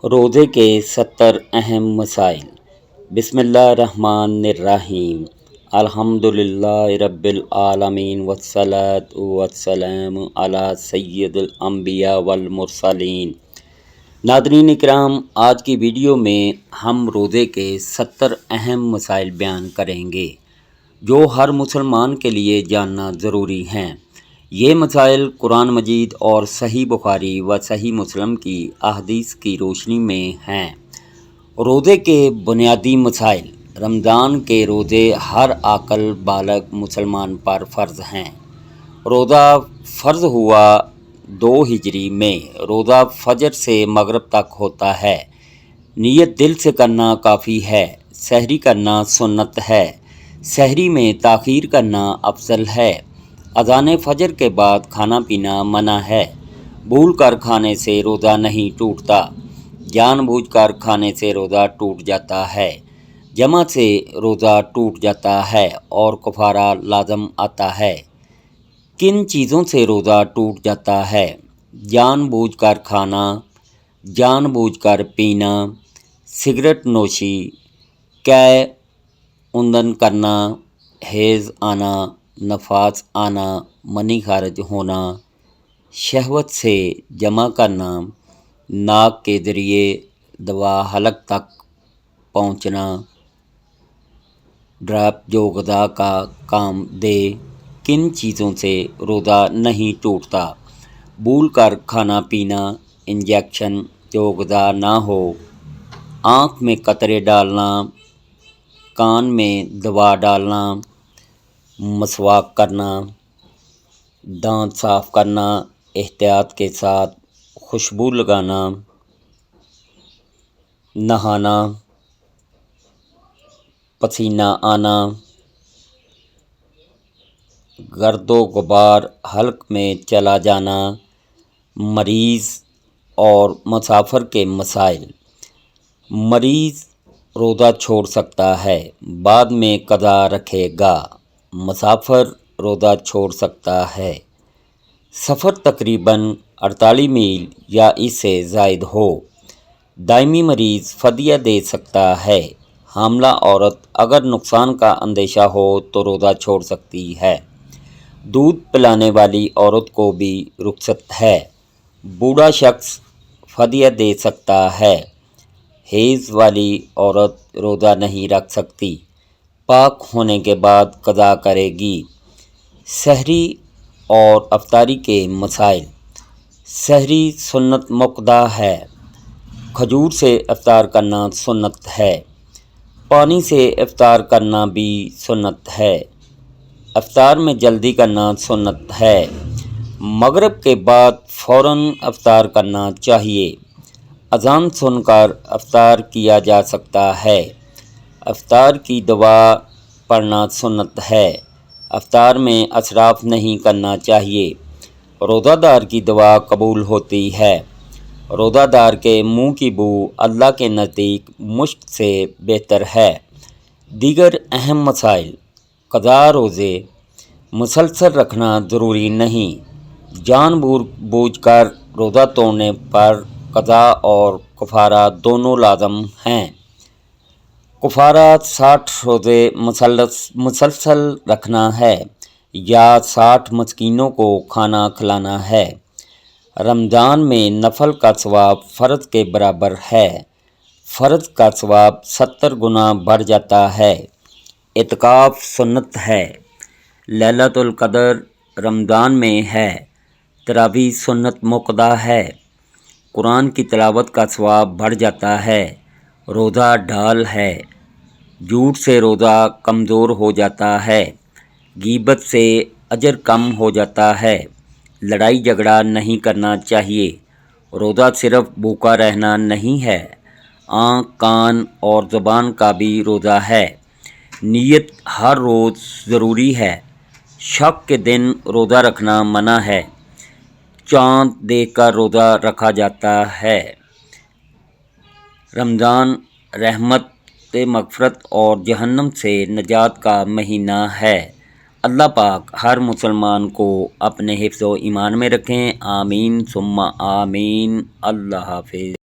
रोज़े के 70 अहम मसाइल। बिस्मिल्लाहिर्रहमानिर्रहीम। अल्हम्दुलिल्लाहि रब्बिल आलमीन वस्सलातु वस्सलामु अला सय्यिदिल अंबिया वल मुरसलीन। नाज़रीन इकराम, आज की वीडियो में हम रोज़े के 70 अहम मसाइल बयान करेंगे जो हर मुसलमान के लिए जानना ज़रूरी हैं। ये मसाइल कुरान मजीद और सही बुखारी व सही मुस्लिम की अहदीस की रोशनी में हैं। रोज़े के बुनियादी मसाइल। रमज़ान के रोज़े हर आकल बालग मुसलमान पर फ़र्ज़ हैं। रोज़ा फ़र्ज़ हुआ 2 हिजरी में। रोज़ा फजर से मगरिब तक होता है। नियत दिल से करना काफ़ी है। सहरी करना सुन्नत है। सहरी में ताख़ीर करना अफजल है। अज़ान फजर के बाद खाना पीना मना है। भूल कर खाने से रोज़ा नहीं टूटता। जानबूझकर खाने से रोज़ा टूट जाता है। जमा से रोज़ा टूट जाता है और कफ़ारा लाज़म आता है। किन चीज़ों से रोज़ा टूट जाता है? जानबूझकर खाना, जानबूझकर पीना, सिगरेट नोशी, कै ऊंधन करना, हैज़ आना, नफास आना, मनी खारिज होना, शहवत से जमा करना, नाक के ज़रिए दवा हलक तक पहुंचना, ड्रॉप जो ग़िज़ा का काम दे। किन चीज़ों से रोज़ा नहीं टूटता? भूल कर खाना पीना, इंजेक्शन जो ग़िज़ा ना हो, आँख में कतरे डालना, कान में दवा डालना, मसवाक करना, दांत साफ़ करना, एहतियात के साथ खुशबू लगाना, नहाना, पसीना आना, गर्दो गुबार हल्क में चला जाना, मरीज़ और मुसाफिर के मसाइल। मरीज़ रोज़ा छोड़ सकता है, बाद में क़ज़ा रखेगा। मुसाफिर रोज़ा छोड़ सकता है। सफ़र तकरीबन 48 मील या इससे ज़ायद हो। दायमी मरीज़ फ़दिया दे सकता है। हामला औरत अगर नुकसान का अंदेशा हो तो रोज़ा छोड़ सकती है। दूध पिलाने वाली औरत को भी रुख्सत है। बूढ़ा शख्स फ़दिया दे सकता है। हैज़ वाली औरत रोज़ा नहीं रख सकती। पाक होने के बाद क़ज़ा करेगी। सहरी और अफ्तारी के मसाइल। सहरी सुन्नत मुक़द्दा है। खजूर से इफ्तार करना सुन्नत है। पानी से इफ्तार करना भी सुन्नत है। इफ्तार में जल्दी करना सुन्नत है। मगरिब के बाद फ़ौरन इफ्तार करना चाहिए। अज़ान सुनकर इफ्तार किया जा सकता है। इफ्तार की दुआ पढ़ना सुन्नत है। इफ्तार में असराफ नहीं करना चाहिए। रोज़ादार की दुआ कबूल होती है। रोज़ादार के मुंह की बू अल्लाह के नज़दीक मुश्क से बेहतर है। दीगर अहम मसाइल। क़ज़ा रोज़े मुसलसल रखना ज़रूरी नहीं। जानबूझकर रोज़ा तोड़ने पर क़ज़ा और कफ़ारा दोनों लाज़म हैं। कफ़ारा 60 रोज़े मुसलसल रखना है या 60 मस्कीनों को खाना खिलाना है। रमज़ान में नफल का सवाब फ़र्ज़ के बराबर है। फ़र्ज़ का सवाब 70 गुना बढ़ जाता है। इत्काफ़ सुन्नत है। लैलतुल क़द्र रमज़ान में है। तरावी सुन्नत मुक़द्दा है। कुरान की तिलावत का सवाब बढ़ जाता है। रोज़ा ढाल है। झूठ से रोज़ा कमज़ोर हो जाता है। गीबत से अजर कम हो जाता है। लड़ाई झगड़ा नहीं करना चाहिए। रोज़ा सिर्फ़ भूखा रहना नहीं है, आँख, कान और ज़ुबान का भी रोज़ा है। नियत हर रोज़ ज़रूरी है। शक के दिन रोज़ा रखना मना है। चाँद देखकर रोज़ा रखा जाता है। रमज़ान रहमत, मग़फ़िरत और जहन्नम से निजात का महीना है। अल्लाह पाक हर मुसलमान को अपने हिफ्ज़ व ईमान में रखें। आमीन सुम्मा आमीन। अल्लाह हाफ़िज़।